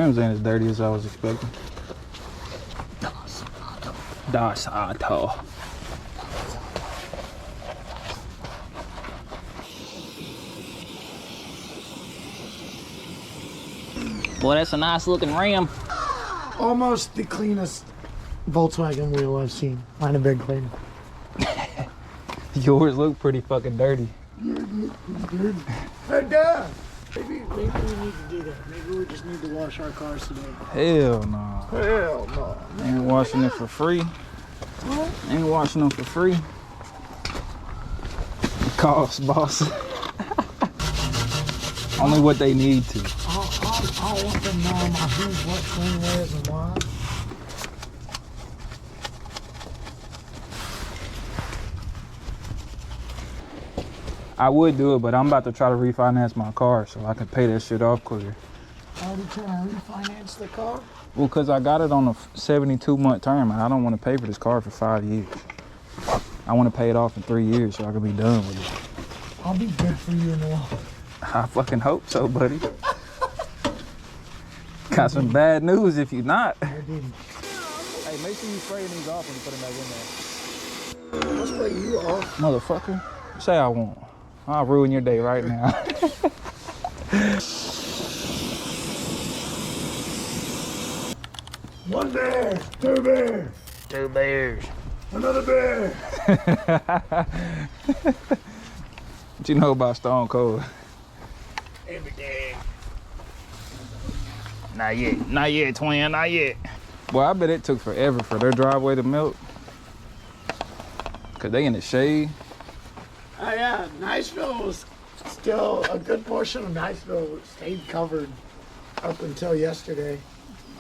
rims ain't as dirty as I was expecting. Das Auto. Boy, that's a nice looking rim. Almost the cleanest Volkswagen wheel I've seen. Mine have been clean. Yours look pretty fucking dirty. Hey, Dad! Maybe we need to do that. Maybe we just need to wash our cars today. Hell no. Hell no. Ain't washing it for free. What? Ain't washing them for free. Cost, boss. Only what they need to. I want them knowing who's what clean is and why. I would do it, but I'm about to try to refinance my car so I can pay that shit off quicker. Are you trying to refinance the car? Well, because I got it on a 72-month term, and I don't want to pay for this car for 5 years. I want to pay it off in 3 years so I can be done with it. I'll be good for you in a while. I fucking hope so, buddy. Got some bad news if you're not. I didn't. Hey, make sure you spray these off when you put them back in there. I'll spray you off. Motherfucker, say I won't. I'll ruin your day right now. One bear, two bears. Two bears. Another bear. What you know about Stone Cold? Everything. Not yet. Not yet, twin. Not yet. Well, I bet it took forever for their driveway to melt. Cause they in the shade. Oh yeah, Niceville was still, a good portion of Niceville stayed covered up until yesterday.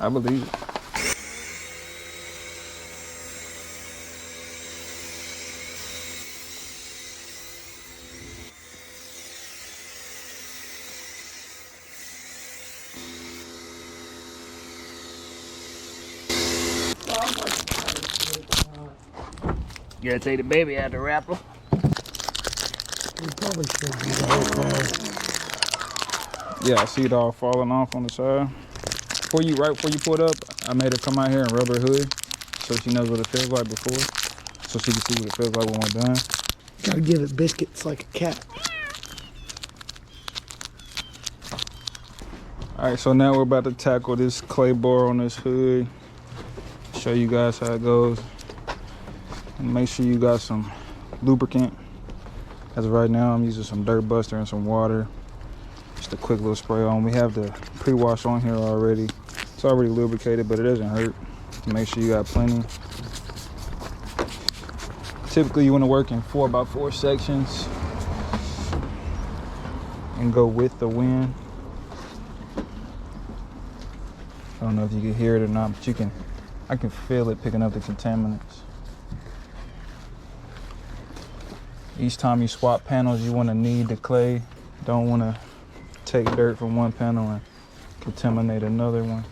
I believe it. You gotta take the baby out the wrapper. We probably should do the whole car. Yeah, I see it all falling off on the side. Right before you pull it up, I made her come out here and rub her hood so she knows what it feels like before. So she can see what it feels like when we're done. Gotta give it biscuits like a cat. Alright, so now we're about to tackle this clay bar on this hood. Show you guys how it goes. And make sure you got some lubricant. As of right now, I'm using some dirt buster and some water. Just a quick little spray on. We have the pre-wash on here already. It's already lubricated, but it doesn't hurt. Make sure you got plenty. Typically, you want to work in 4x4 sections and go with the wind. I don't know if you can hear it or not, but I can feel it picking up the contaminants. Each time you swap panels, you want to knead the clay. Don't want to take dirt from one panel and contaminate another one.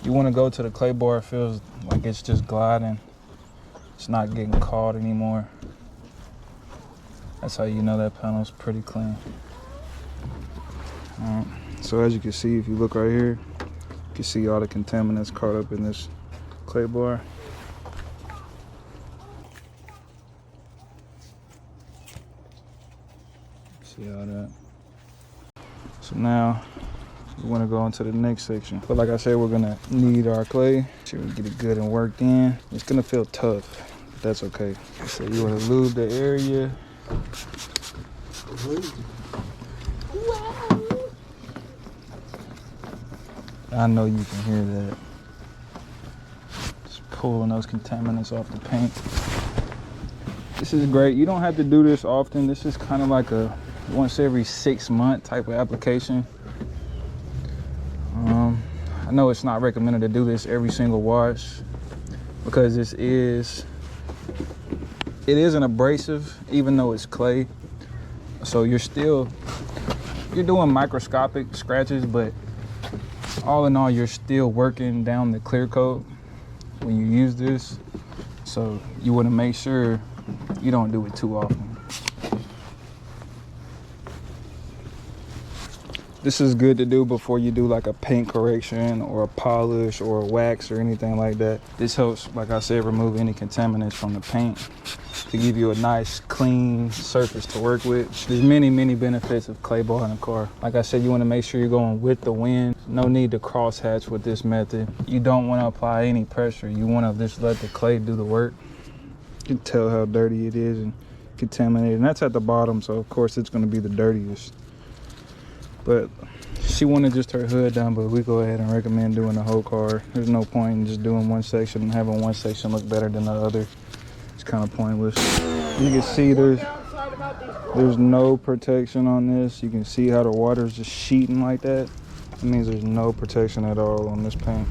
You want to go to the clay bar, it feels like it's just gliding. It's not getting caught anymore. That's how you know that panel's pretty clean. All right. So as you can see, if you look right here, you can see all the contaminants caught up in this clay bar. See all that. So now we want to go into the next section. But like I said, we're gonna knead our clay. So we get it good and worked in. It's gonna feel tough, but that's okay. So you want to lube the area. I know you can hear that. Just pulling those contaminants off the paint. This is great. You don't have to do this often. This is kind of like a once every 6 month type of application. I know it's not recommended to do this every single wash because it is an abrasive, even though it's clay. So you're doing microscopic scratches, but all in all, you're still working down the clear coat when you use this. So you want to make sure you don't do it too often. This is good to do before you do like a paint correction or a polish or a wax or anything like that. This helps, like I said, remove any contaminants from the paint to give you a nice clean surface to work with. There's many benefits of clay bar in a car. Like I said, you want to make sure you're going with the wind. No need to cross hatch with this method. You don't want to apply any pressure. You want to just let the clay do the work. You can tell how dirty it is and contaminated, and that's at the bottom, so of course it's going to be the dirtiest. But she wanted just her hood done, but we go ahead and recommend doing the whole car. There's no point in just doing one section and having one section look better than the other. It's kind of pointless. You can see there's no protection on this. You can see how the water is just sheeting like that. It means there's no protection at all on this paint.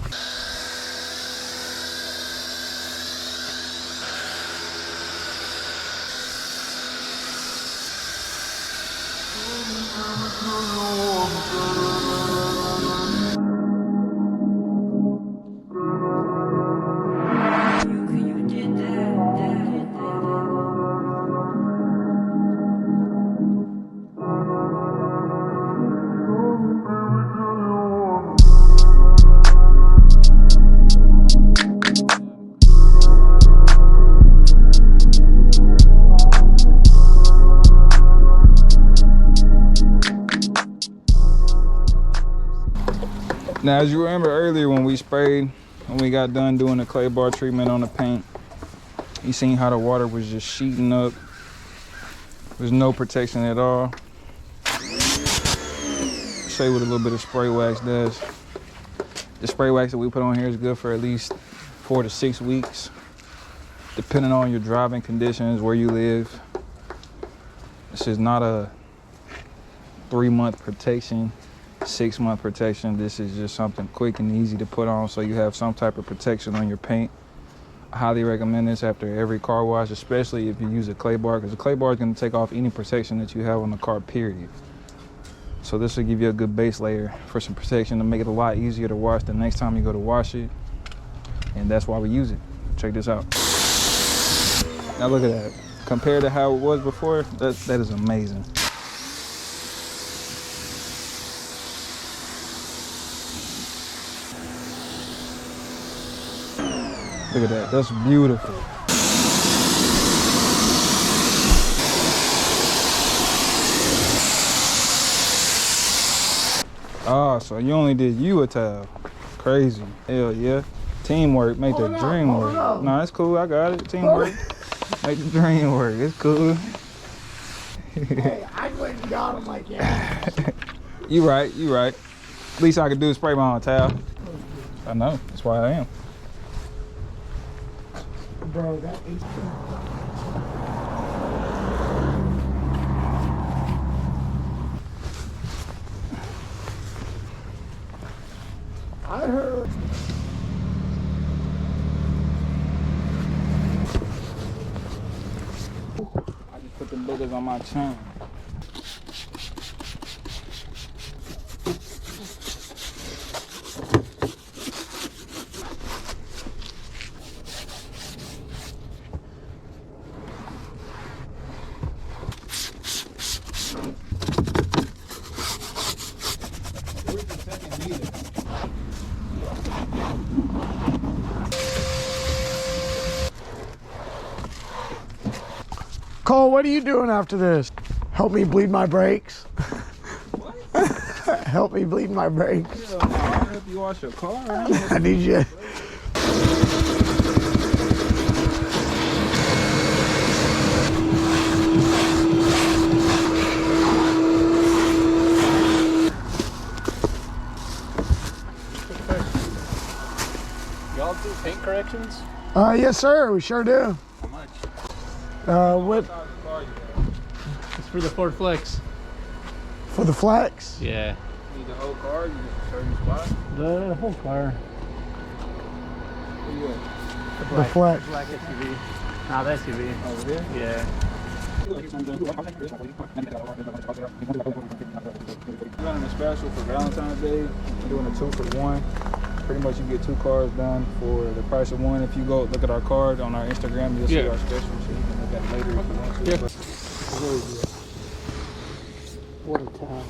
Now, as you remember earlier when we sprayed, when we got done doing the clay bar treatment on the paint, you seen how the water was just sheeting up. There's no protection at all. Show you what a little bit of spray wax does. The spray wax that we put on here is good for at least 4 to 6 weeks, depending on your driving conditions, where you live. This is not a 3-month protection, 6-month protection. This is just something quick and easy to put on so you have some type of protection on your paint. I highly recommend this after every car wash, especially if you use a clay bar, because the clay bar is going to take off any protection that you have on the car, period. So this will give you a good base layer for some protection to make it a lot easier to wash the next time you go to wash it. And that's why we use it. Check this out. Now look at that. Compared to how it was before, that is amazing. Look at that, that's beautiful. Ah, so you only did you a towel. Crazy. Hell yeah. Teamwork, make the dream work. Nah, it's cool, I got it. Teamwork, make the dream work. It's cool. Hey, I went and got him like, yeah. You right. Least I could do is spray my own towel. I know, that's why I am. Bro, that is I heard. I just put the boogers on my chin. Cole, what are you doing after this? Help me bleed my brakes. What? Help me bleed my brakes. Yeah, I'll help you wash your car. I need you. Y'all do paint corrections? Yes, sir. We sure do. How much? What It's for the Ford Flex. for the flex? Yeah. Need the whole car, you just a certain spot. The whole car. Where you at? The flex. Black SUV. Nah, the SUV. Over here? Yeah. We're running a special for Valentine's Day. We're doing a 2-for-1. Pretty much you get 2 cars done for the price of 1. If you go look at our card on our Instagram, you'll see our special, so you can look at it later if you want to. Yeah. But it's really good. What a time.